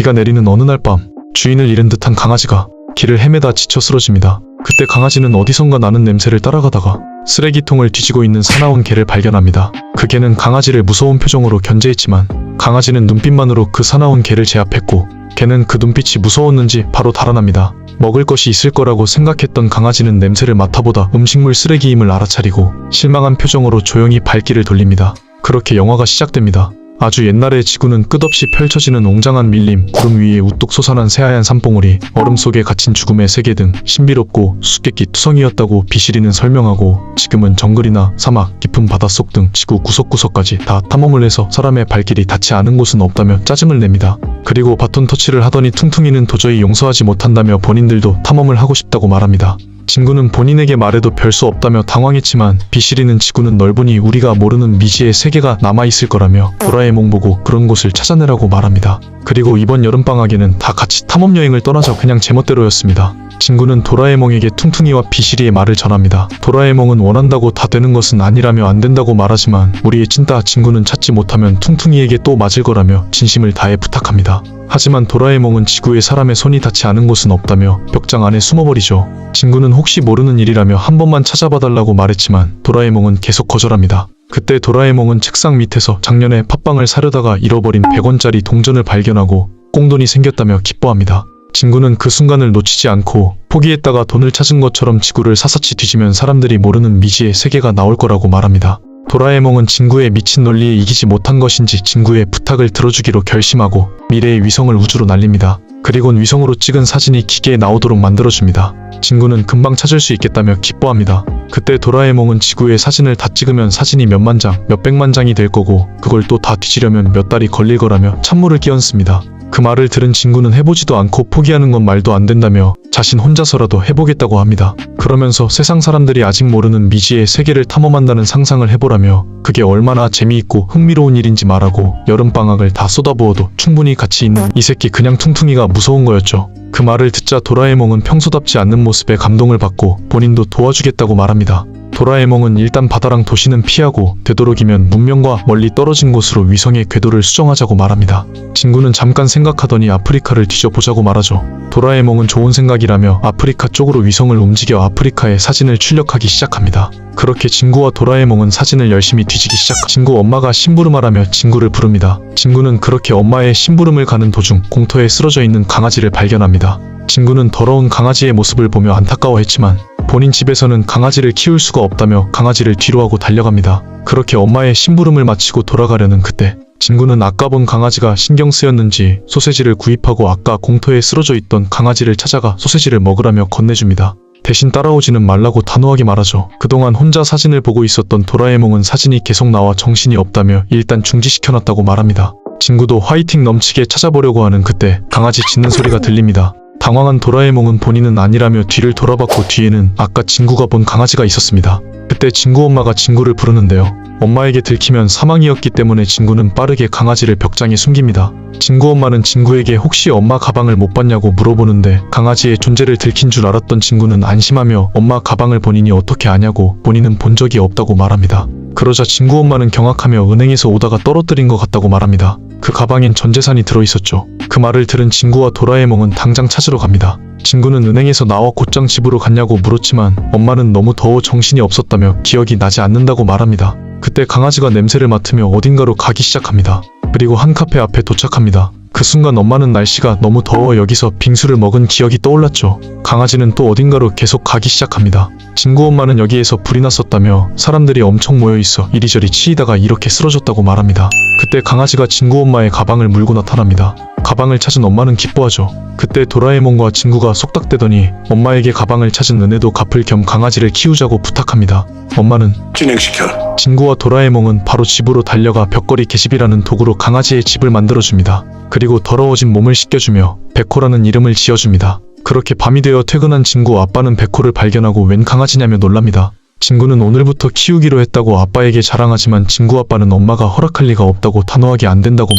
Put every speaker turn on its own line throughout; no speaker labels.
비가 내리는 어느 날 밤, 주인을 잃은 듯한 강아지가 길을 헤매다 지쳐 쓰러집니다. 그때 강아지는 어디선가 나는 냄새를 따라가다가 쓰레기통을 뒤지고 있는 사나운 개를 발견합니다. 그 개는 강아지를 무서운 표정으로 견제했지만 강아지는 눈빛만으로 그 사나운 개를 제압했고 개는 그 눈빛이 무서웠는지 바로 달아납니다. 먹을 것이 있을 거라고 생각했던 강아지는 냄새를 맡아보다 음식물 쓰레기임을 알아차리고 실망한 표정으로 조용히 발길을 돌립니다. 그렇게 영화가 시작됩니다. 아주 옛날의 지구는 끝없이 펼쳐지는 웅장한 밀림, 구름 위에 우뚝 솟아난 새하얀 산봉우리, 얼음 속에 갇힌 죽음의 세계 등 신비롭고 수수께끼 투성이었다고 비시리는 설명하고, 지금은 정글이나 사막, 깊은 바닷속 등 지구 구석구석까지 다 탐험을 해서 사람의 발길이 닿지 않은 곳은 없다며 짜증을 냅니다. 그리고 바톤 터치를 하더니 퉁퉁이는 도저히 용서하지 못한다며 본인들도 탐험을 하고 싶다고 말합니다. 친구는 본인에게 말해도 별 수 없다며 당황했지만 비시리는 지구는 넓으니 우리가 모르는 미지의 세계가 남아있을 거라며 도라에몽 보고 그런 곳을 찾아내라고 말합니다. 그리고 이번 여름방학에는 다 같이 탐험여행을 떠나자 그냥 제멋대로였습니다. 친구는 도라에몽에게 퉁퉁이와 비시리의 말을 전합니다. 도라에몽은 원한다고 다 되는 것은 아니라며 안 된다고 말하지만 우리의 찐따 친구는 찾지 못하면 퉁퉁이에게 또 맞을 거라며 진심을 다해 부탁합니다. 하지만 도라에몽은 지구에 사람의 손이 닿지 않은 곳은 없다며 벽장 안에 숨어버리죠. 친구는 혹시 모르는 일이라며 한 번만 찾아봐달라고 말했지만 도라에몽은 계속 거절합니다. 그때 도라에몽은 책상 밑에서 작년에 팥빵을 사려다가 잃어버린 100원짜리 동전을 발견하고 꽁돈이 생겼다며 기뻐합니다. 친구는 그 순간을 놓치지 않고 포기했다가 돈을 찾은 것처럼 지구를 사사치 뒤지면 사람들이 모르는 미지의 세계가 나올 거라고 말합니다. 도라에몽은 친구의 미친 논리에 이기지 못한 것인지 친구의 부탁을 들어주기로 결심하고 미래의 위성을 우주로 날립니다. 그리곤 위성으로 찍은 사진이 기계에 나오도록 만들어줍니다. 친구는 금방 찾을 수 있겠다며 기뻐합니다. 그때 도라에몽은 지구의 사진을 다 찍으면 사진이 몇만 장, 몇백만 장이 될 거고 그걸 또 다 뒤지려면 몇 달이 걸릴 거라며 찬물을 끼얹습니다. 그 말을 들은 친구는 해보지도 않고 포기하는 건 말도 안 된다며 자신 혼자서라도 해보겠다고 합니다. 그러면서 세상 사람들이 아직 모르는 미지의 세계를 탐험한다는 상상을 해보라며 그게 얼마나 재미있고 흥미로운 일인지 말하고 여름방학을 다 쏟아부어도 충분히 가치 있는 이 새끼 그냥 퉁퉁이가 무서운 거였죠. 그 말을 듣자 도라에몽은 평소답지 않는 모습에 감동을 받고 본인도 도와주겠다고 말합니다. 도라에몽은 일단 바다랑 도시는 피하고 되도록이면 문명과 멀리 떨어진 곳으로 위성의 궤도를 수정하자고 말합니다. 친구는 잠깐 생각하더니 아프리카를 뒤져보자고 말하죠. 도라에몽은 좋은 생각이라며 아프리카 쪽으로 위성을 움직여 아프리카의 사진을 출력하기 시작합니다. 그렇게 친구와 도라에몽은 사진을 열심히 뒤지기 친구 엄마가 심부름하라며 친구를 부릅니다. 친구는 그렇게 엄마의 심부름을 가는 도중 공터에 쓰러져 있는 강아지를 발견합니다. 친구는 더러운 강아지의 모습을 보며 안타까워했지만 본인 집에서는 강아지를 키울 수가 없다며 강아지를 뒤로하고 달려갑니다. 그렇게 엄마의 심부름을 마치고 돌아가려는 그때 친구는 아까 본 강아지가 신경 쓰였는지 소세지를 구입하고 아까 공터에 쓰러져 있던 강아지를 찾아가 소세지를 먹으라며 건네줍니다. 대신 따라오지는 말라고 단호하게 말하죠. 그동안 혼자 사진을 보고 있었던 도라에몽은 사진이 계속 나와 정신이 없다며 일단 중지시켜놨다고 말합니다. 친구도 화이팅 넘치게 찾아보려고 하는 그때 강아지 짖는 소리가 들립니다. 당황한 도라에몽은 본인은 아니라며 뒤를 돌아봤고 뒤에는 아까 친구가 본 강아지가 있었습니다. 그때 친구 엄마가 친구를 부르는데요. 엄마에게 들키면 사망이었기 때문에 친구는 빠르게 강아지를 벽장에 숨깁니다. 친구 엄마는 친구에게 혹시 엄마 가방을 못 봤냐고 물어보는데 강아지의 존재를 들킨 줄 알았던 친구는 안심하며 엄마 가방을 본인이 어떻게 아냐고 본인은 본 적이 없다고 말합니다. 그러자 친구 엄마는 경악하며 은행에서 오다가 떨어뜨린 것 같다고 말합니다. 그 가방엔 전 재산이 들어있었죠. 그 말을 들은 친구와 도라에몽은 당장 찾으러 갑니다. 친구는 은행에서 나와 곧장 집으로 갔냐고 물었지만 엄마는 너무 더워 정신이 없었다며 기억이 나지 않는다고 말합니다. 그때 강아지가 냄새를 맡으며 어딘가로 가기 시작합니다. 그리고 한 카페 앞에 도착합니다. 그 순간 엄마는 날씨가 너무 더워 여기서 빙수를 먹은 기억이 떠올랐죠. 강아지는 또 어딘가로 계속 가기 시작합니다. 친구 엄마는 여기에서 불이 났었다며 사람들이 엄청 모여있어 이리저리 치이다가 이렇게 쓰러졌다고 말합니다. 그때 강아지가 친구 엄마의 가방을 물고 나타납니다. 가방을 찾은 엄마는 기뻐하죠. 그때 도라에몽과 친구가 속닥대더니 엄마에게 가방을 찾은 은혜도 갚을 겸 강아지를 키우자고 부탁합니다. 엄마는
진행시켜.
친구와 도라에몽은 바로 집으로 달려가 벽걸이 개집이라는 도구로 강아지의 집을 만들어줍니다. 그리고 더러워진 몸을 씻겨주며 백호라는 이름을 지어줍니다. 그렇게 밤이 되어 퇴근한 친구 아빠는 백호를 발견하고 웬 강아지냐며 놀랍니다. 친구는 오늘부터 키우기로 했다고 아빠에게 자랑하지만 친구 아빠는 엄마가 허락할 리가 없다고 단호하게 안 된다고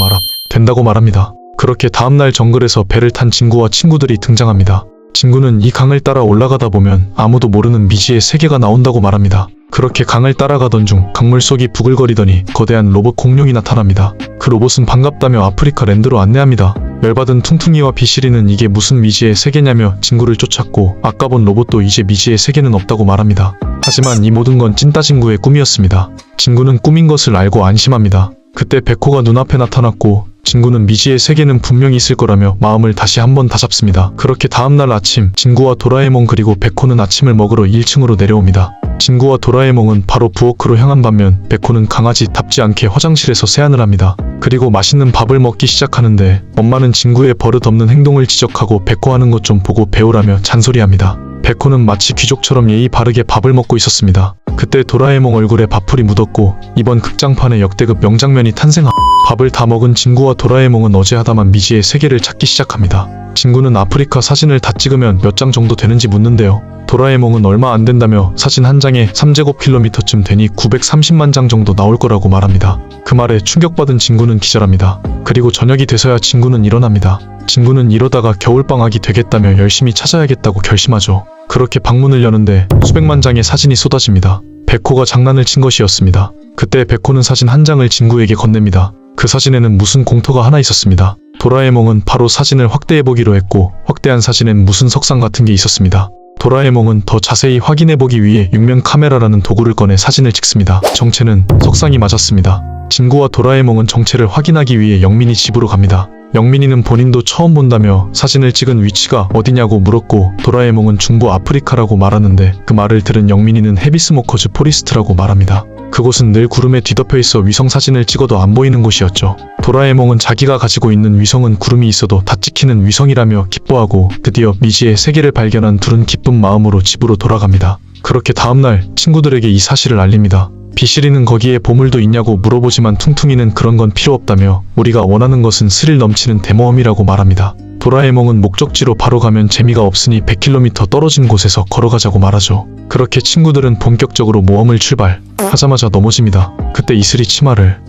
된다고 말합니다. 그렇게 다음날 정글에서 배를 탄 친구와 친구들이 등장합니다. 친구는 이 강을 따라 올라가다 보면 아무도 모르는 미지의 세계가 나온다고 말합니다. 그렇게 강을 따라가던 중 강물 속이 부글거리더니 거대한 로봇 공룡이 나타납니다. 그 로봇은 반갑다며 아프리카 랜드로 안내합니다. 열받은 퉁퉁이와 비실이는 이게 무슨 미지의 세계냐며 친구를 쫓았고 아까 본 로봇도 이제 미지의 세계는 없다고 말합니다. 하지만 이 모든 건 찐따 친구의 꿈이었습니다. 친구는 꿈인 것을 알고 안심합니다. 그때 백호가 눈앞에 나타났고 친구는 미지의 세계는 분명히 있을 거라며 마음을 다시 한번 다잡습니다. 그렇게 다음날 아침 친구와 도라에몽 그리고 백호는 아침을 먹으러 1층으로 내려옵니다. 친구와 도라에몽은 바로 부엌으로 향한 반면 백호는 강아지답지 않게 화장실에서 세안을 합니다. 그리고 맛있는 밥을 먹기 시작하는데 엄마는 친구의 버릇없는 행동을 지적하고 백호 하는 것 좀 보고 배우라며 잔소리합니다. 백호는 마치 귀족처럼 예의 바르게 밥을 먹고 있었습니다. 그때 도라에몽 얼굴에 밥풀이 묻었고 이번 극장판에 역대급 명장면이 탄생합니다. 밥을 다 먹은 친구와 도라에몽은 어제 하다만 미지의 세계를 찾기 시작합니다. 친구는 아프리카 사진을 다 찍으면 몇 장 정도 되는지 묻는데요. 도라에몽은 얼마 안 된다며 사진 한 장에 3제곱킬로미터쯤 되니 930만 장 정도 나올 거라고 말합니다. 그 말에 충격받은 친구는 기절합니다. 그리고 저녁이 돼서야 친구는 일어납니다. 친구는 이러다가 겨울방학이 되겠다며 열심히 찾아야겠다고 결심하죠. 그렇게 방문을 여는데 수백만 장의 사진이 쏟아집니다. 백호가 장난을 친 것이었습니다. 그때 백호는 사진 한 장을 친구에게 건넵니다. 그 사진에는 무슨 공터가 하나 있었습니다. 도라에몽은 바로 사진을 확대해보기로 했고 확대한 사진엔 무슨 석상 같은 게 있었습니다. 도라에몽은 더 자세히 확인해보기 위해 육면 카메라라는 도구를 꺼내 사진을 찍습니다. 정체는 석상이 맞았습니다. 친구와 도라에몽은 정체를 확인하기 위해 영민이 집으로 갑니다. 영민이는 본인도 처음 본다며 사진을 찍은 위치가 어디냐고 물었고 도라에몽은 중부 아프리카라고 말하는데 그 말을 들은 영민이는 헤비스모커즈 포리스트라고 말합니다. 그곳은 늘 구름에 뒤덮여 있어 위성사진을 찍어도 안 보이는 곳이었죠. 도라에몽은 자기가 가지고 있는 위성은 구름이 있어도 다 찍히는 위성이라며 기뻐하고 드디어 미지의 세계를 발견한 둘은 기쁜 마음으로 집으로 돌아갑니다. 그렇게 다음날 친구들에게 이 사실을 알립니다. 비실이는 거기에 보물도 있냐고 물어보지만 퉁퉁이는 그런 건 필요 없다며 우리가 원하는 것은 스릴 넘치는 대모험이라고 말합니다. 도라에몽은 목적지로 바로 가면 재미가 없으니 100km 떨어진 곳에서 걸어가자고 말하죠. 그렇게 친구들은 본격적으로 모험을 출발하자마자 넘어집니다. 그때 이슬이 치마를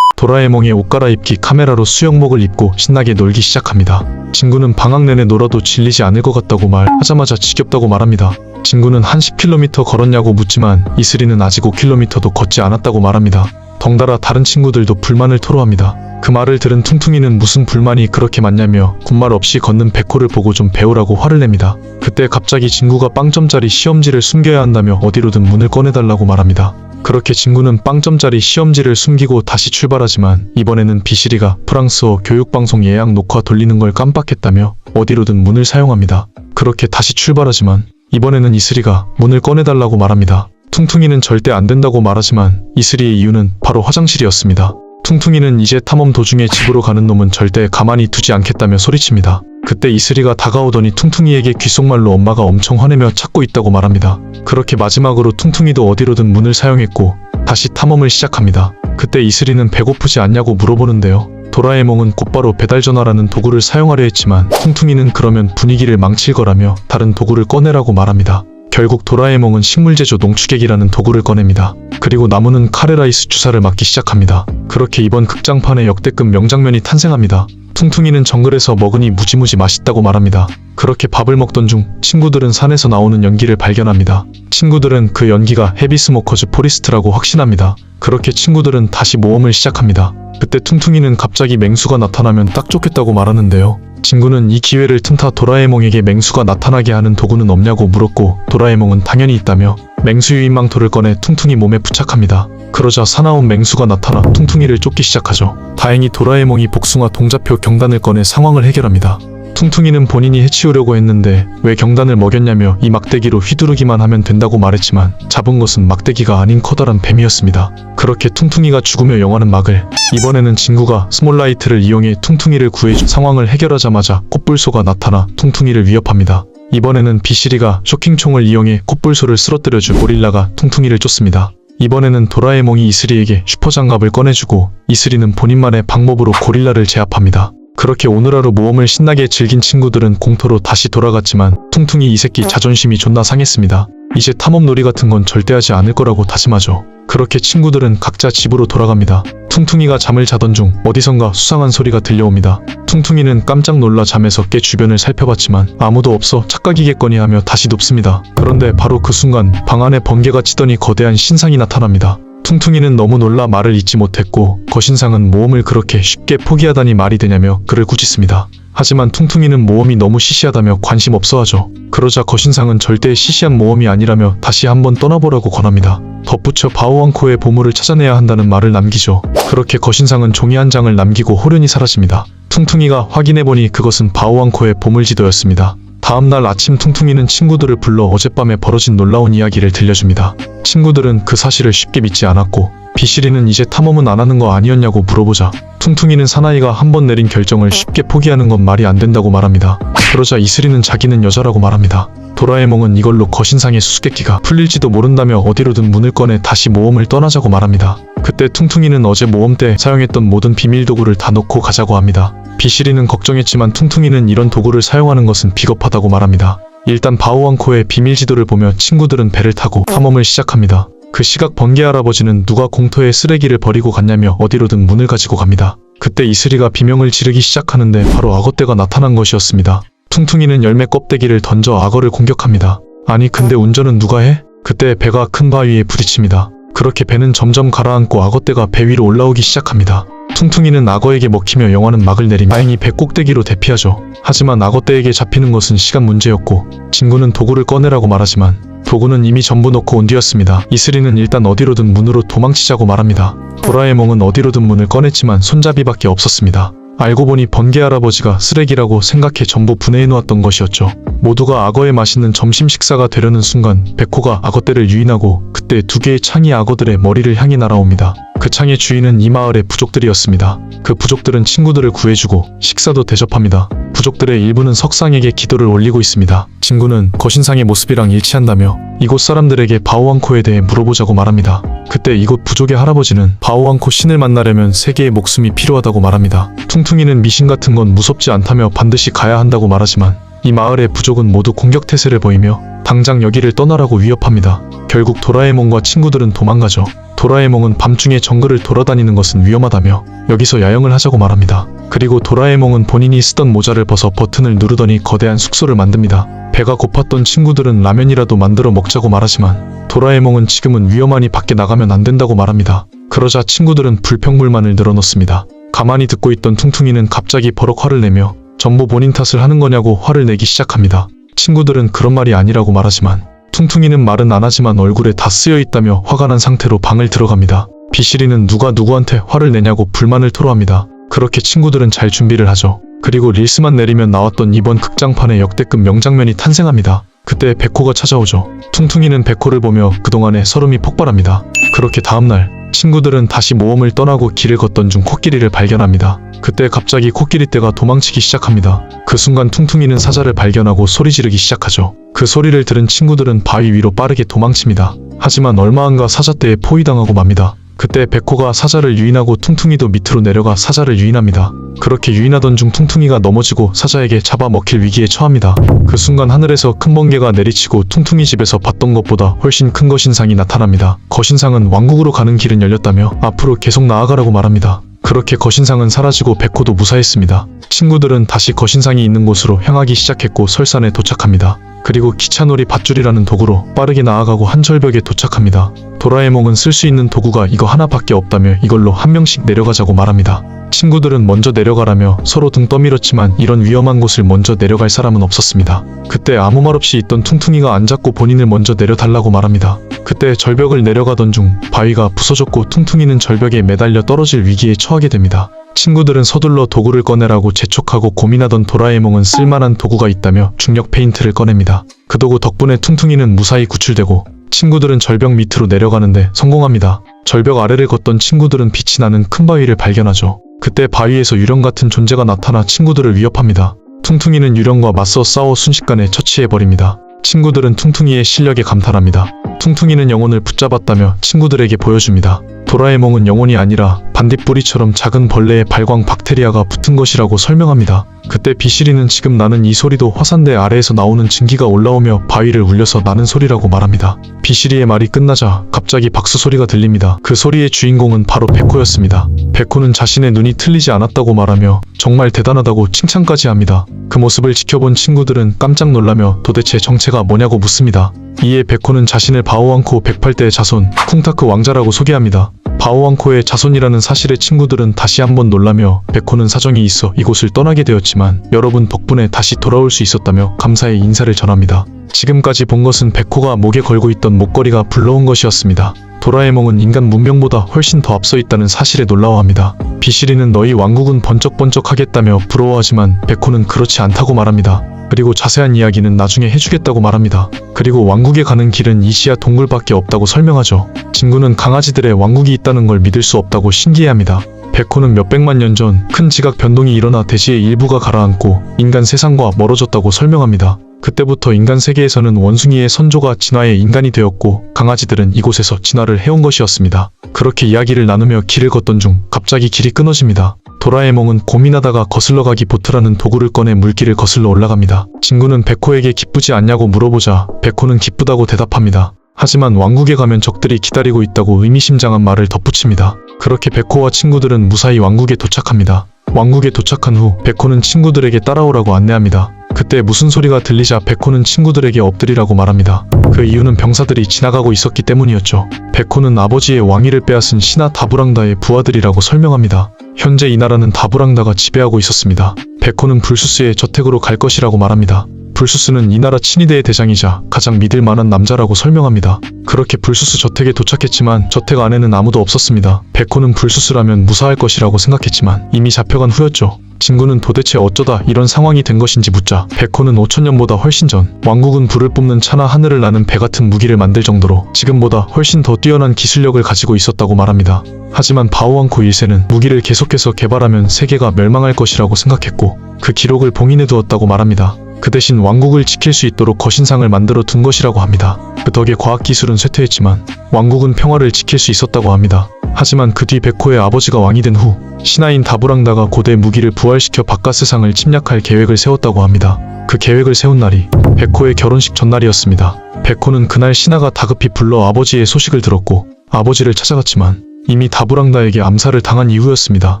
도라에몽의 옷 갈아입기 카메라로 수영복을 입고 신나게 놀기 시작합니다. 친구는 방학 내내 놀아도 질리지 않을 것 같다고 말하자마자 지겹다고 말합니다. 친구는 한 10km 걸었냐고 묻지만 이슬이는 아직 5km도 걷지 않았다고 말합니다. 덩달아 다른 친구들도 불만을 토로합니다. 그 말을 들은 퉁퉁이는 무슨 불만이 그렇게 많냐며 군말 없이 걷는 백호를 보고 좀 배우라고 화를 냅니다. 그때 갑자기 친구가 빵점짜리 시험지를 숨겨야 한다며 어디로든 문을 꺼내달라고 말합니다. 그렇게 친구는 빵점짜리 시험지를 숨기고 다시 출발하지만 이번에는 비실이가 프랑스어 교육방송 예약 녹화 돌리는 걸 깜빡했다며 어디로든 문을 사용합니다. 그렇게 다시 출발하지만 이번에는 이슬이가 문을 꺼내달라고 말합니다. 퉁퉁이는 절대 안 된다고 말하지만 이슬이의 이유는 바로 화장실이었습니다. 퉁퉁이는 이제 탐험 도중에 집으로 가는 놈은 절대 가만히 두지 않겠다며 소리칩니다. 그때 이슬이가 다가오더니 퉁퉁이에게 귓속말로 엄마가 엄청 화내며 찾고 있다고 말합니다. 그렇게 마지막으로 퉁퉁이도 어디로든 문을 사용했고 다시 탐험을 시작합니다. 그때 이슬이는 배고프지 않냐고 물어보는데요. 도라에몽은 곧바로 배달전화라는 도구를 사용하려 했지만 퉁퉁이는 그러면 분위기를 망칠 거라며 다른 도구를 꺼내라고 말합니다. 결국 도라에몽은 식물제조 농축액이라는 도구를 꺼냅니다. 그리고 나무는 카레라이스 주사를 맞기 시작합니다. 그렇게 이번 극장판에 역대급 명장면이 탄생합니다. 퉁퉁이는 정글에서 먹으니 무지무지 맛있다고 말합니다. 그렇게 밥을 먹던 중 친구들은 산에서 나오는 연기를 발견합니다. 친구들은 그 연기가 헤비스모커즈 포리스트라고 확신합니다. 그렇게 친구들은 다시 모험을 시작합니다. 그때 퉁퉁이는 갑자기 맹수가 나타나면 딱 좋겠다고 말하는데요. 친구는 이 기회를 틈타 도라에몽에게 맹수가 나타나게 하는 도구는 없냐고 물었고 도라에몽은 당연히 있다며 맹수 유인망토를 꺼내 퉁퉁이 몸에 부착합니다. 그러자 사나운 맹수가 나타나 퉁퉁이를 쫓기 시작하죠. 다행히 도라에몽이 복숭아 동자표 경단을 꺼내 상황을 해결합니다. 퉁퉁이는 본인이 해치우려고 했는데 왜 경단을 먹였냐며 이 막대기로 휘두르기만 하면 된다고 말했지만 잡은 것은 막대기가 아닌 커다란 뱀이었습니다. 그렇게 퉁퉁이가 죽으며 영화는 막을 이번에는 친구가 스몰라이트를 이용해 퉁퉁이를 구해준 상황을 해결하자마자 콧불소가 나타나 퉁퉁이를 위협합니다. 이번에는 비실이가 쇼킹총을 이용해 콧불소를 쓰러뜨려준 고릴라가 퉁퉁이를 쫓습니다. 이번에는 도라에몽이 이슬이에게 슈퍼장갑을 꺼내주고 이슬이는 본인만의 방법으로 고릴라를 제압합니다. 그렇게 오늘 하루 모험을 신나게 즐긴 친구들은 공터로 다시 돌아갔지만 퉁퉁이 이 새끼 자존심이 존나 상했습니다. 이제 탐험놀이 같은 건 절대 하지 않을 거라고 다짐하죠. 그렇게 친구들은 각자 집으로 돌아갑니다. 퉁퉁이가 잠을 자던 중 어디선가 수상한 소리가 들려옵니다. 퉁퉁이는 깜짝 놀라 잠에서 깨 주변을 살펴봤지만 아무도 없어 착각이겠거니 하며 다시 눕습니다. 그런데 바로 그 순간 방 안에 번개가 치더니 거대한 신상이 나타납니다. 퉁퉁이는 너무 놀라 말을 잇지 못했고 거신상은 모험을 그렇게 쉽게 포기하다니 말이 되냐며 그를 꾸짖습니다. 하지만 퉁퉁이는 모험이 너무 시시하다며 관심 없어하죠. 그러자 거신상은 절대 시시한 모험이 아니라며 다시 한번 떠나보라고 권합니다. 덧붙여 바오왕코의 보물을 찾아내야 한다는 말을 남기죠. 그렇게 거신상은 종이 한 장을 남기고 호련히 사라집니다. 퉁퉁이가 확인해보니 그것은 바오왕코의 보물지도였습니다. 다음날 아침 퉁퉁이는 친구들을 불러 어젯밤에 벌어진 놀라운 이야기를 들려줍니다. 친구들은 그 사실을 쉽게 믿지 않았고 비실이는 이제 탐험은 안 하는 거 아니었냐고 물어보자 퉁퉁이는 사나이가 한 번 내린 결정을 쉽게 포기하는 건 말이 안 된다고 말합니다. 그러자 이슬이는 자기는 여자라고 말합니다. 도라에몽은 이걸로 거신상의 수수께끼가 풀릴지도 모른다며 어디로든 문을 꺼내 다시 모험을 떠나자고 말합니다. 그때 퉁퉁이는 어제 모험 때 사용했던 모든 비밀 도구를 다 놓고 가자고 합니다. 비실이는 걱정했지만 퉁퉁이는 이런 도구를 사용하는 것은 비겁하다고 말합니다. 일단 바오왕코의 비밀 지도를 보며 친구들은 배를 타고 탐험을 시작합니다. 그 시각 번개 할아버지는 누가 공터에 쓰레기를 버리고 갔냐며 어디로든 문을 가지고 갑니다. 그때 이슬이가 비명을 지르기 시작하는데 바로 악어떼가 나타난 것이었습니다. 퉁퉁이는 열매 껍데기를 던져 악어를 공격합니다. 아니 근데 운전은 누가 해? 그때 배가 큰 바위에 부딪힙니다. 그렇게 배는 점점 가라앉고 악어떼가 배 위로 올라오기 시작합니다. 퉁퉁이는 악어에게 먹히며 영화는 막을 내리며 다행히 배 꼭대기로 대피하죠. 하지만 악어떼에게 잡히는 것은 시간 문제였고 친구는 도구를 꺼내라고 말하지만 도구는 이미 전부 놓고 온 뒤였습니다. 이슬이는 일단 어디로든 문으로 도망치자고 말합니다. 도라에몽은 어디로든 문을 꺼냈지만 손잡이밖에 없었습니다. 알고 보니 번개 할아버지가 쓰레기라고 생각해 전부 분해해 놓았던 것이었죠. 모두가 악어의 맛있는 점심 식사가 되려는 순간 백호가 악어떼를 유인하고 그때 두 개의 창이 악어들의 머리를 향해 날아옵니다. 그 창의 주인은 이 마을의 부족들이었습니다. 그 부족들은 친구들을 구해주고 식사도 대접합니다. 부족들의 일부는 석상에게 기도를 올리고 있습니다. 친구는 거신상의 모습이랑 일치한다며 이곳 사람들에게 바오왕코에 대해 물어보자고 말합니다. 그때 이곳 부족의 할아버지는 바오왕코 신을 만나려면 세 개의 목숨이 필요하다고 말합니다. 퉁퉁이는 미신 같은 건 무섭지 않다며 반드시 가야 한다고 말하지만 이 마을의 부족은 모두 공격태세를 보이며 당장 여기를 떠나라고 위협합니다. 결국 도라에몽과 친구들은 도망가죠. 도라에몽은 밤중에 정글을 돌아다니는 것은 위험하다며 여기서 야영을 하자고 말합니다. 그리고 도라에몽은 본인이 쓰던 모자를 벗어 버튼을 누르더니 거대한 숙소를 만듭니다. 배가 고팠던 친구들은 라면이라도 만들어 먹자고 말하지만 도라에몽은 지금은 위험하니 밖에 나가면 안 된다고 말합니다. 그러자 친구들은 불평불만을 늘어놓습니다. 가만히 듣고 있던 퉁퉁이는 갑자기 버럭 화를 내며 전부 본인 탓을 하는 거냐고 화를 내기 시작합니다. 친구들은 그런 말이 아니라고 말하지만 퉁퉁이는 말은 안 하지만 얼굴에 다 쓰여 있다며 화가 난 상태로 방을 들어갑니다. 비실이는 누가 누구한테 화를 내냐고 불만을 토로합니다. 그렇게 친구들은 잘 준비를 하죠. 그리고 릴스만 내리면 나왔던 이번 극장판의 역대급 명장면이 탄생합니다. 그때 백호가 찾아오죠. 퉁퉁이는 백호를 보며 그동안의 서름이 폭발합니다. 그렇게 다음날 친구들은 다시 모험을 떠나고 길을 걷던 중 코끼리를 발견합니다. 그때 갑자기 코끼리떼가 도망치기 시작합니다. 그 순간 퉁퉁이는 사자를 발견하고 소리 지르기 시작하죠. 그 소리를 들은 친구들은 바위 위로 빠르게 도망칩니다. 하지만 얼마 안가 사자떼에 포위당하고 맙니다. 그때 백호가 사자를 유인하고 퉁퉁이도 밑으로 내려가 사자를 유인합니다. 그렇게 유인하던 중 퉁퉁이가 넘어지고 사자에게 잡아먹힐 위기에 처합니다. 그 순간 하늘에서 큰 번개가 내리치고 퉁퉁이 집에서 봤던 것보다 훨씬 큰 거신상이 나타납니다. 거신상은 왕국으로 가는 길은 열렸다며 앞으로 계속 나아가라고 말합니다. 그렇게 거신상은 사라지고 백호도 무사했습니다. 친구들은 다시 거신상이 있는 곳으로 향하기 시작했고 설산에 도착합니다. 그리고 기차놀이 밧줄이라는 도구로 빠르게 나아가고 한 절벽에 도착합니다. 도라에몽은 쓸 수 있는 도구가 이거 하나밖에 없다며 이걸로 한 명씩 내려가자고 말합니다. 친구들은 먼저 내려가라며 서로 등 떠밀었지만 이런 위험한 곳을 먼저 내려갈 사람은 없었습니다. 그때 아무 말 없이 있던 퉁퉁이가 안 잡고 본인을 먼저 내려달라고 말합니다. 그때 절벽을 내려가던 중 바위가 부서졌고 퉁퉁이는 절벽에 매달려 떨어질 위기에 처하게 됩니다. 친구들은 서둘러 도구를 꺼내라고 재촉하고 고민하던 도라에몽은 쓸만한 도구가 있다며 중력 페인트를 꺼냅니다. 그 도구 덕분에 퉁퉁이는 무사히 구출되고 친구들은 절벽 밑으로 내려가는데 성공합니다. 절벽 아래를 걷던 친구들은 빛이 나는 큰 바위를 발견하죠. 그때 바위에서 유령 같은 존재가 나타나 친구들을 위협합니다. 퉁퉁이는 유령과 맞서 싸워 순식간에 처치해버립니다. 친구들은 퉁퉁이의 실력에 감탄합니다. 퉁퉁이는 영혼을 붙잡았다며 친구들에게 보여줍니다. 도라에몽은 영혼이 아니라 반딧불이처럼 작은 벌레의 발광 박테리아가 붙은 것이라고 설명합니다. 그때 비시리는 지금 나는 이 소리도 화산대 아래에서 나오는 증기가 올라오며 바위를 울려서 나는 소리라고 말합니다. 비시리의 말이 끝나자 갑자기 박수 소리가 들립니다. 그 소리의 주인공은 바로 베코였습니다. 베코는 자신의 눈이 틀리지 않았다고 말하며 정말 대단하다고 칭찬까지 합니다. 그 모습을 지켜본 친구들은 깜짝 놀라며 도대체 정체가 뭐냐고 묻습니다. 이에 베코는 자신을 바오왕코 108대의 자손 쿵타크 왕자라고 소개합니다. 바오왕코의 자손이라는 사실에 친구들은 다시 한번 놀라며 베코는 사정이 있어 이곳을 떠나게 되었지만 여러분 덕분에 다시 돌아올 수 있었다며 감사의 인사를 전합니다. 지금까지 본 것은 베코가 목에 걸고 있던 목걸이가 불러온 것이었습니다. 도라에몽은 인간 문명보다 훨씬 더 앞서 있다는 사실에 놀라워합니다. 비시리는 너희 왕국은 번쩍번쩍하겠다며 부러워하지만 베코는 그렇지 않다고 말합니다. 그리고 자세한 이야기는 나중에 해주겠다고 말합니다. 그리고 왕국에 가는 길은 이시야 동굴밖에 없다고 설명하죠. 친구는 강아지들의 왕국이 있다는 걸 믿을 수 없다고 신기해합니다. 베코는 몇백만 년 전 큰 지각 변동이 일어나 대지의 일부가 가라앉고 인간 세상과 멀어졌다고 설명합니다. 그때부터 인간 세계에서는 원숭이의 선조가 진화해 인간이 되었고 강아지들은 이곳에서 진화를 해온 것이었습니다. 그렇게 이야기를 나누며 길을 걷던 중 갑자기 길이 끊어집니다. 도라에몽은 고민하다가 거슬러 가기 보트라는 도구를 꺼내 물길을 거슬러 올라갑니다. 친구는 베코에게 기쁘지 않냐고 물어보자 베코는 기쁘다고 대답합니다. 하지만 왕국에 가면 적들이 기다리고 있다고 의미심장한 말을 덧붙입니다. 그렇게 베코와 친구들은 무사히 왕국에 도착합니다. 왕국에 도착한 후 베코는 친구들에게 따라오라고 안내합니다. 그때 무슨 소리가 들리자 베코는 친구들에게 엎드리라고 말합니다. 그 이유는 병사들이 지나가고 있었기 때문이었죠. 베코는 아버지의 왕위를 빼앗은 신하 다부랑다의 부하들이라고 설명합니다. 현재 이 나라는 다부랑다가 지배하고 있었습니다. 베코는 불수스의 저택으로 갈 것이라고 말합니다. 불수스는 이 나라 친위대의 대장이자 가장 믿을 만한 남자라고 설명합니다. 그렇게 불수스 저택에 도착했지만 저택 안에는 아무도 없었습니다. 베코는 불수스라면 무사할 것이라고 생각했지만 이미 잡혀간 후였죠. 친구는 도대체 어쩌다 이런 상황이 된 것인지 묻자 베코는 5000년보다 훨씬 전 왕국은 불을 뿜는 차나 하늘을 나는 배 같은 무기를 만들 정도로 지금보다 훨씬 더 뛰어난 기술력을 가지고 있었다고 말합니다. 하지만 바오왕코 1세는 무기를 계속해서 개발하면 세계가 멸망할 것이라고 생각했고 그 기록을 봉인해 두었다고 말합니다. 그 대신 왕국을 지킬 수 있도록 거신상을 만들어 둔 것이라고 합니다. 그 덕에 과학기술은 쇠퇴했지만 왕국은 평화를 지킬 수 있었다고 합니다. 하지만 그 뒤 베코의 아버지가 왕이 된 후 신하인 다부랑다가 고대 무기를 부활시켜 바깥 세상을 침략할 계획을 세웠다고 합니다. 그 계획을 세운 날이 베코의 결혼식 전날이었습니다. 베코는 그날 신하가 다급히 불러 아버지의 소식을 들었고 아버지를 찾아갔지만 이미 다부랑다에게 암살을 당한 이후였습니다.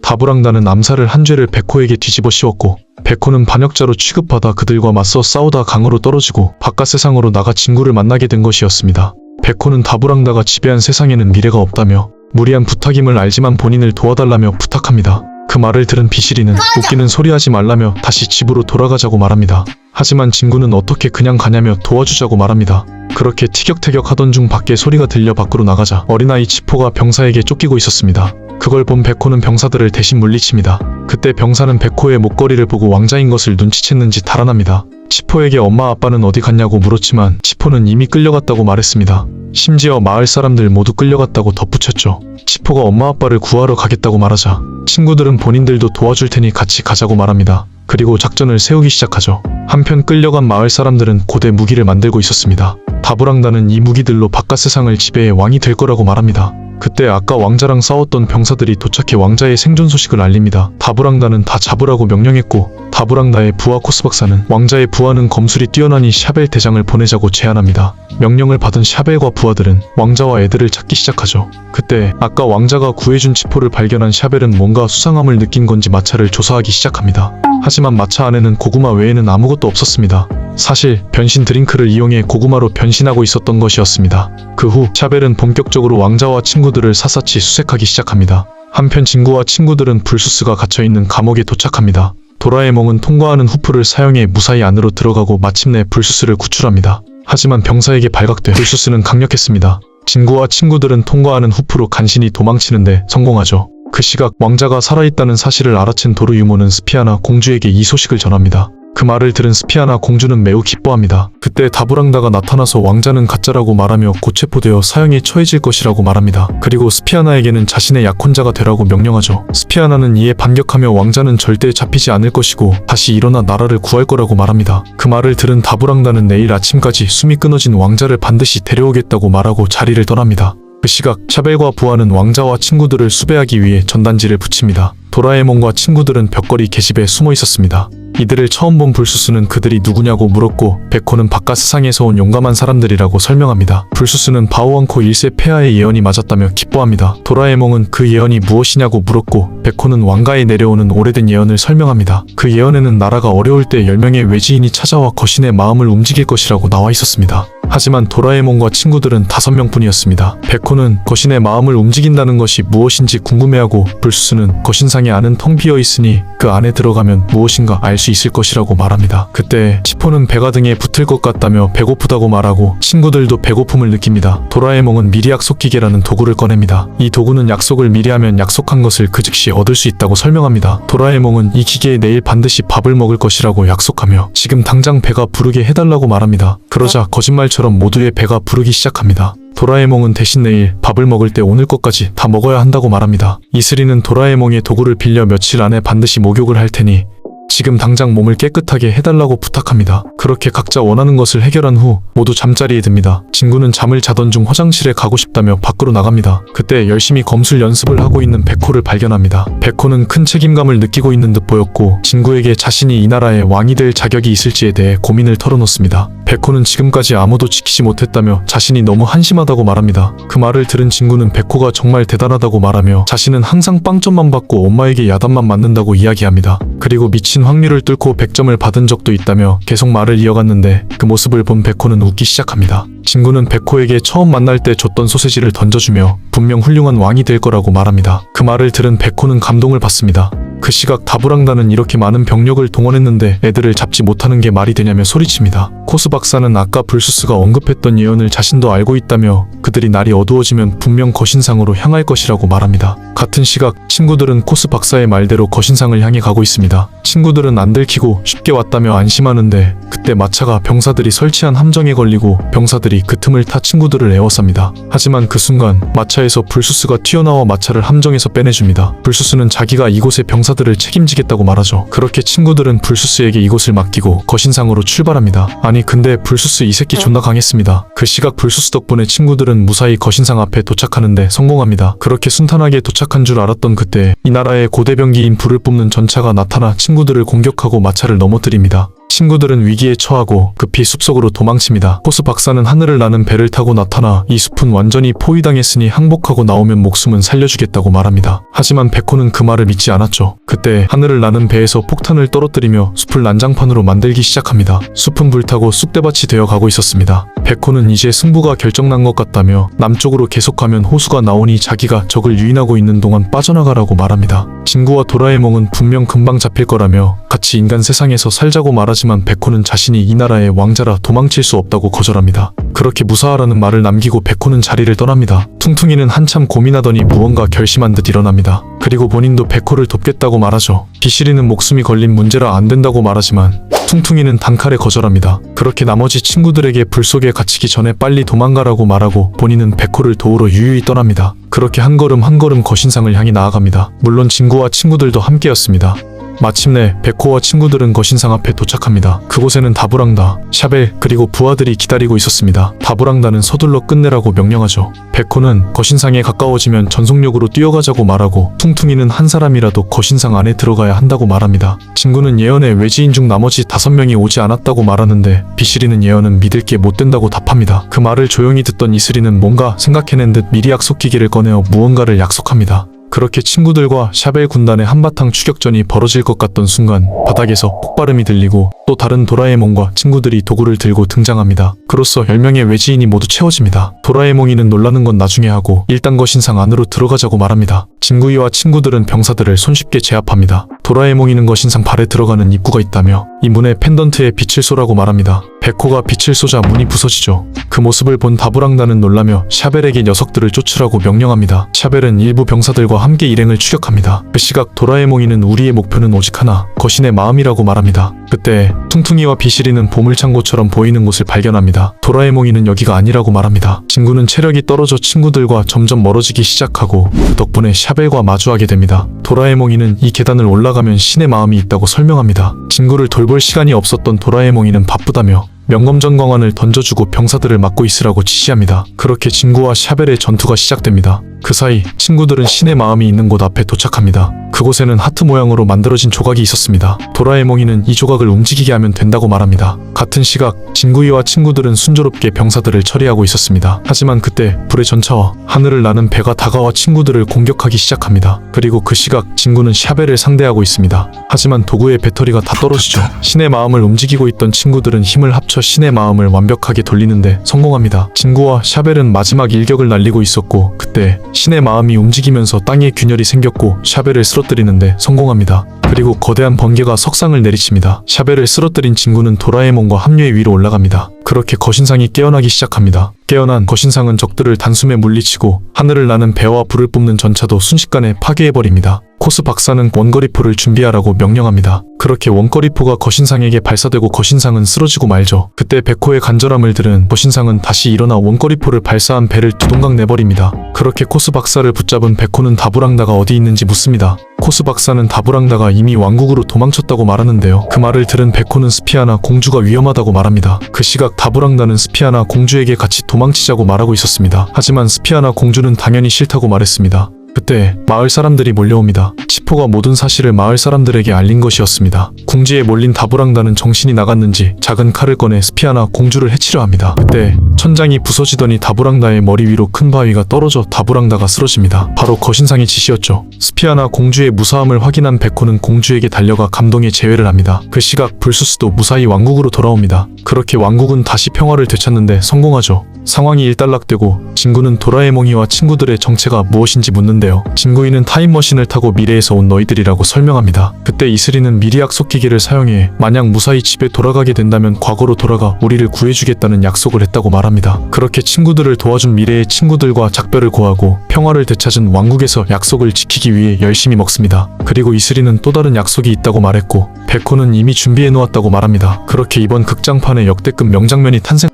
다부랑다는 암살을 한 죄를 베코에게 뒤집어 씌웠고 베코는 반역자로 취급받아 그들과 맞서 싸우다 강으로 떨어지고 바깥 세상으로 나가 친구를 만나게 된 것이었습니다. 베코는 다부랑다가 지배한 세상에는 미래가 없다며 무리한 부탁임을 알지만 본인을 도와달라며 부탁합니다. 그 말을 들은 비시리는 웃기는 소리 하지 말라며 다시 집으로 돌아가자고 말합니다. 하지만 친구는 어떻게 그냥 가냐며 도와주자고 말합니다. 그렇게 티격태격 하던 중 밖에 소리가 들려 밖으로 나가자 어린아이 치포가 병사에게 쫓기고 있었습니다. 그걸 본 베코는 병사들을 대신 물리칩니다. 그때 병사는 베코의 목걸이를 보고 왕자인 것을 눈치챘는지 달아납니다. 치포에게 엄마 아빠는 어디 갔냐고 물었지만 치포는 이미 끌려갔다고 말했습니다. 심지어 마을 사람들 모두 끌려갔다고 덧붙였죠. 치포가 엄마 아빠를 구하러 가겠다고 말하자 친구들은 본인들도 도와줄 테니 같이 가자고 말합니다. 그리고 작전을 세우기 시작하죠. 한편 끌려간 마을 사람들은 고대 무기를 만들고 있었습니다. 다부랑다는 이 무기들로 바깥 세상을 지배해 왕이 될 거라고 말합니다. 그때 아까 왕자랑 싸웠던 병사들이 도착해 왕자의 생존 소식을 알립니다. 다부랑다는 다 잡으라고 명령했고 다부랑다의 부하 코스 박사는 왕자의 부하는 검술이 뛰어나니 샤벨 대장을 보내자고 제안합니다. 명령을 받은 샤벨과 부하들은 왕자와 애들을 찾기 시작하죠. 그때 아까 왕자가 구해준 치포를 발견한 샤벨은 뭔가 수상함을 느낀 건지 마차를 조사하기 시작합니다. 하지만 마차 안에는 고구마 외에는 아무것도 없었습니다. 사실 변신 드링크를 이용해 고구마로 변신하고 있었던 것이었습니다. 그 후 샤벨은 본격적으로 왕자와 친구들을 샅샅이 수색하기 시작합니다. 한편 친구와 친구들은 불수스가 갇혀있는 감옥에 도착합니다. 도라에몽은 통과하는 후프를 사용해 무사히 안으로 들어가고 마침내 불수스를 구출합니다. 하지만 병사에게 발각돼 불수스는 강력했습니다. 친구와 친구들은 통과하는 후프로 간신히 도망치는데 성공하죠. 그 시각 왕자가 살아있다는 사실을 알아챈 도르유모는 스피아나 공주에게 이 소식을 전합니다. 그 말을 들은 스피아나 공주는 매우 기뻐합니다. 그때 다부랑다가 나타나서 왕자는 가짜라고 말하며 곧 체포되어 사형에 처해질 것이라고 말합니다. 그리고 스피아나에게는 자신의 약혼자가 되라고 명령하죠. 스피아나는 이에 반격하며 왕자는 절대 잡히지 않을 것이고 다시 일어나 나라를 구할 거라고 말합니다. 그 말을 들은 다부랑다는 내일 아침까지 숨이 끊어진 왕자를 반드시 데려오겠다고 말하고 자리를 떠납니다. 그 시각 샤벨과 부하는 왕자와 친구들을 수배하기 위해 전단지를 붙입니다. 도라에몽과 친구들은 벽걸이 계집에 숨어 있었습니다. 이들을 처음 본 불수스는 그들이 누구냐고 물었고 백호는 바깥 세상에서 온 용감한 사람들이라고 설명합니다. 불수스는 바오왕코 1세 폐하의 예언이 맞았다며 기뻐합니다. 도라에몽은 그 예언이 무엇이냐고 물었고 백호는 왕가에 내려오는 오래된 예언을 설명합니다. 그 예언에는 나라가 어려울 때 10명의 외지인이 찾아와 거신의 마음을 움직일 것이라고 나와 있었습니다. 하지만 도라에몽과 친구들은 5명뿐이었습니다. 백호는 거신의 마음을 움직인다는 것이 무엇인지 궁금해하고 불수스는 거신상에 안은 텅 비어 있으니 그 안에 들어가면 무엇인가 알 수 있을 것이라고 말합니다. 그때 치포는 배가 등에 붙을 것 같다며 배고프다고 말하고 친구들도 배고픔을 느낍니다. 도라에몽은 미리 약속 기계라는 도구를 꺼냅니다. 이 도구는 약속을 미리 하면 약속한 것을 그 즉시 얻을 수 있다고 설명합니다. 도라에몽은 이 기계에 내일 반드시 밥을 먹을 것이라고 약속하며 지금 당장 배가 부르게 해달라고 말합니다. 그러자 거짓말처럼 모두의 배가 부르기 시작합니다. 도라에몽은 대신 내일 밥을 먹을 때 오늘 것까지 다 먹어야 한다고 말합니다. 이슬이는 도라에몽의 도구를 빌려 며칠 안에 반드시 목욕을 할 테니 지금 당장 몸을 깨끗하게 해달라고 부탁합니다. 그렇게 각자 원하는 것을 해결한 후 모두 잠자리에 듭니다. 진구는 잠을 자던 중 화장실에 가고 싶다며 밖으로 나갑니다. 그때 열심히 검술 연습을 하고 있는 백호를 발견합니다. 백호는 큰 책임감을 느끼고 있는 듯 보였고 진구에게 자신이 이 나라의 왕이 될 자격이 있을지에 대해 고민을 털어놓습니다. 백호는 지금까지 아무도 지키지 못했다며 자신이 너무 한심하다고 말합니다. 그 말을 들은 진구는 백호가 정말 대단하다고 말하며 자신은 항상 빵점만 받고 엄마에게 야단만 맞는다고 이야기합니다. 그리고 미친 확률을 뚫고 100점을 받은 적도 있다며 계속 말을 이어갔는데 그 모습을 본 백호는 웃기 시작합니다. 진구는 백호에게 처음 만날 때 줬던 소세지를 던져주며 분명 훌륭한 왕이 될 거라고 말합니다. 그 말을 들은 백호는 감동을 받습니다. 그 시각 다부랑다는 이렇게 많은 병력을 동원했는데 애들을 잡지 못하는 게 말이 되냐며 소리칩니다. 코스 박사는 아까 불수스가 언급했던 예언을 자신도 알고 있다며 그들이 날이 어두워지면 분명 거신상으로 향할 것이라고 말합니다. 같은 시각 친구들은 코스 박사의 말대로 거신상을 향해 가고 있습니다. 친구들은 안 들키고 쉽게 왔다며 안심하는데 그때 마차가 병사들이 설치한 함정에 걸리고 병사들이 그 틈을 타 친구들을 에워쌉니다. 하지만 그 순간 마차에서 불수스가 튀어나와 마차를 함정에서 빼내줍니다. 불수스는 자기가 이곳의 병사들을 책임지겠다고 말하죠. 그렇게 친구들은 불수스에게 이곳을 맡기고 거신상으로 출발합니다. 아니 근데 불수스 이 새끼 존나 강했습니다. 그 시각 불수스 덕분에 친구들은 무사히 거신상 앞에 도착하는데 성공합니다. 그렇게 순탄하게 도착한 줄 알았던 그때 이 나라의 고대병기인 불을 뿜는 전차가 나타나 친구들을 공격하고 마차를 넘어뜨립니다. 친구들은 위기에 처하고 급히 숲속으로 도망칩니다. 코스 박사는 하늘을 나는 배를 타고 나타나 이 숲은 완전히 포위당했으니 항복하고 나오면 목숨은 살려주겠다고 말합니다. 하지만 백호는 그 말을 믿지 않았죠. 그때 하늘을 나는 배에서 폭탄을 떨어뜨리며 숲을 난장판으로 만들기 시작합니다. 숲은 불타고 쑥대밭이 되어 가고 있었습니다. 백호는 이제 승부가 결정난 것 같다며 남쪽으로 계속 가면 호수가 나오니 자기가 적을 유인하고 있는 동안 빠져나가라고 말합니다. 진구와 도라에몽은 분명 금방 잡힐 거라며 같이 인간 세상에서 살자고 말하지만 백호는 자신이 이 나라의 왕자라 도망칠 수 없다고 거절합니다. 그렇게 무사하라는 말을 남기고 백호는 자리를 떠납니다. 퉁퉁이는 한참 고민하더니 무언가 결심한 듯 일어납니다. 그리고 본인도 백호를 돕겠다고 말하죠. 비실이는 목숨이 걸린 문제라 안 된다고 말하지만 퉁퉁이는 단칼에 거절합니다. 그렇게 나머지 친구들에게 불 속에 갇히기 전에 빨리 도망가라고 말하고 본인은 백호를 도우러 유유히 떠납니다. 그렇게 한 걸음 한 걸음 거신상을 향해 나아갑니다. 물론 진구와 친구들도 함께였습니다. 마침내 백호와 친구들은 거신상 앞에 도착합니다. 그곳에는 다부랑다, 샤벨 그리고 부하들이 기다리고 있었습니다. 다부랑다는 서둘러 끝내라고 명령하죠. 백호는 거신상에 가까워지면 전속력으로 뛰어가자고 말하고 퉁퉁이는 한 사람이라도 거신상 안에 들어가야 한다고 말합니다. 진구는 예언에 외지인 중 나머지 5명이 오지 않았다고 말하는데 비실이는 예언은 믿을 게 못 된다고 답합니다. 그 말을 조용히 듣던 이슬이는 뭔가 생각해낸 듯 미리 약속 기계를 꺼내어 무언가를 약속합니다. 그렇게 친구들과 샤벨 군단의 한바탕 추격전이 벌어질 것 같던 순간 바닥에서 폭발음이 들리고 또 다른 도라에몽과 친구들이 도구를 들고 등장합니다. 그로써 10명의 외지인이 모두 채워집니다. 도라에몽이는 놀라는 건 나중에 하고 일단 거신상 안으로 들어가자고 말합니다. 진구이와 친구들은 병사들을 손쉽게 제압합니다. 도라에몽이는 거신상 발에 들어가는 입구가 있다며 이 문에 펜던트에 빛을 쏘라고 말합니다. 백호가 빛을 쏘자 문이 부서지죠. 그 모습을 본 다부랑다는 놀라며 샤벨에게 녀석들을 쫓으라고 명령합니다. 샤벨은 일부 병사들과 함께 일행을 추격합니다. 그 시각 도라에몽이는 우리의 목표는 오직 하나, 거신의 마음이라고 말합니다. 그때 퉁퉁이와 비실이는 보물창고처럼 보이는 곳을 발견합니다. 도라에몽이는 여기가 아니라고 말합니다. 진구는 체력이 떨어져 친구들과 점점 멀어지기 시작하고 그 덕분에 샤벨과 마주하게 됩니다. 도라에몽이는 이 계단을 올라가면 신의 마음이 있다고 설명합니다. 진구를 돌볼 시간이 없었던 도라에몽이는 바쁘다며 명검전광환을 던져주고 병사들을 막고 있으라고 지시합니다. 그렇게 진구와 샤벨의 전투가 시작됩니다. 그 사이 친구들은 신의 마음이 있는 곳 앞에 도착합니다. 그곳에는 하트 모양으로 만들어진 조각이 있었습니다. 도라에몽이는 이 조각을 움직이게 하면 된다고 말합니다. 같은 시각 진구이와 친구들은 순조롭게 병사들을 처리하고 있었습니다. 하지만 그때 불의 전차와 하늘을 나는 배가 다가와 친구들을 공격하기 시작합니다. 그리고 그 시각 진구는 샤벨을 상대하고 있습니다. 하지만 도구의 배터리가 다 떨어지죠. 신의 마음을 움직이고 있던 친구들은 힘을 합쳐 신의 마음을 완벽하게 돌리는데 성공합니다. 진구와 샤벨은 마지막 일격을 날리고 있었고 그때 신의 마음이 움직이면서 땅에 균열이 생겼고 샤벨을 쓰러뜨리는데 성공합니다. 그리고 거대한 번개가 석상을 내리칩니다. 샤벨을 쓰러뜨린 진구는 도라에몽과 합류해 위로 올라갑니다. 그렇게 거신상이 깨어나기 시작합니다. 깨어난 거신상은 적들을 단숨에 물리치고 하늘을 나는 배와 불을 뿜는 전차도 순식간에 파괴해버립니다. 코스 박사는 원거리포를 준비하라고 명령합니다. 그렇게 원거리포가 거신상에게 발사되고 거신상은 쓰러지고 말죠. 그때 백호의 간절함을 들은 거신상은 다시 일어나 원거리포를 발사한 배를 두동강 내버립니다. 그렇게 코스 박사를 붙잡은 백호는 다부랑다가 어디 있는지 묻습니다. 코스 박사는 다부랑다가 이미 왕국으로 도망쳤다고 말하는데요. 그 말을 들은 백호는 스피아나 공주가 위험하다고 말합니다. 그 시각 다부랑다는 스피아나 공주에게 같이 도망치자고 말하고 있었습니다. 하지만 스피아나 공주는 당연히 싫다고 말했습니다. 그때 마을 사람들이 몰려옵니다. 치포가 모든 사실을 마을 사람들에게 알린 것이었습니다. 궁지에 몰린 다부랑다는 정신이 나갔는지 작은 칼을 꺼내 스피아나 공주를 해치려 합니다. 그때 천장이 부서지더니 다부랑다의 머리 위로 큰 바위가 떨어져 다부랑다가 쓰러집니다. 바로 거신상의 짓이었죠. 스피아나 공주의 무사함을 확인한 백호는 공주에게 달려가 감동의 제외를 합니다. 그 시각 불수스도 무사히 왕국으로 돌아옵니다. 그렇게 왕국은 다시 평화를 되찾는데 성공하죠. 상황이 일단락되고 진구는 도라에몽이와 친구들의 정체가 무엇인지 묻는데요. 진구이는 타임머신을 타고 미래에서 온 너희들이라고 설명합니다. 그때 이슬이는 미리 약속기계를 사용해 만약 무사히 집에 돌아가게 된다면 과거로 돌아가 우리를 구해주겠다는 약속을 했다고 말합니다. 그렇게 친구들을 도와준 미래의 친구들과 작별을 고하고 평화를 되찾은 왕국에서 약속을 지키기 위해 열심히 먹습니다. 그리고 이슬이는 또 다른 약속이 있다고 말했고 백호는 이미 준비해놓았다고 말합니다. 그렇게 이번 극장판의 역대급 명장면이 탄생.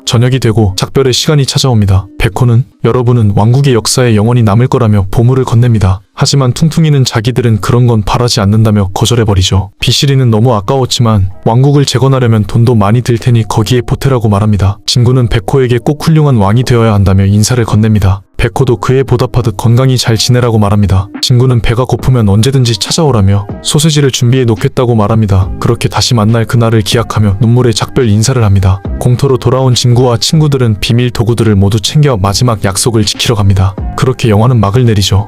저녁이 되고 작별의 시간이 찾아옵니다. 백호는 여러분은 왕국의 역사에 영원히 남을 거라며 보물을 건넵니다. 하지만 퉁퉁이는 자기들은 그런 건 바라지 않는다며 거절해버리죠. 비실이는 너무 아까웠지만 왕국을 재건하려면 돈도 많이 들 테니 거기에 보태라고 말합니다. 진구는 백호에게 꼭 훌륭한 왕이 되어야 한다며 인사를 건넵니다. 백호도 그에 보답하듯 건강히 잘 지내라고 말합니다. 진구는 배가 고프면 언제든지 찾아오라며 소세지를 준비해 놓겠다고 말합니다. 그렇게 다시 만날 그날을 기약하며 눈물의 작별 인사를 합니다. 공터로 돌아온 진구와 친구들은 비밀 도구들을 모두 챙겨 마지막 약속을 지키러 갑니다. 그렇게 영화는 막을 내리죠.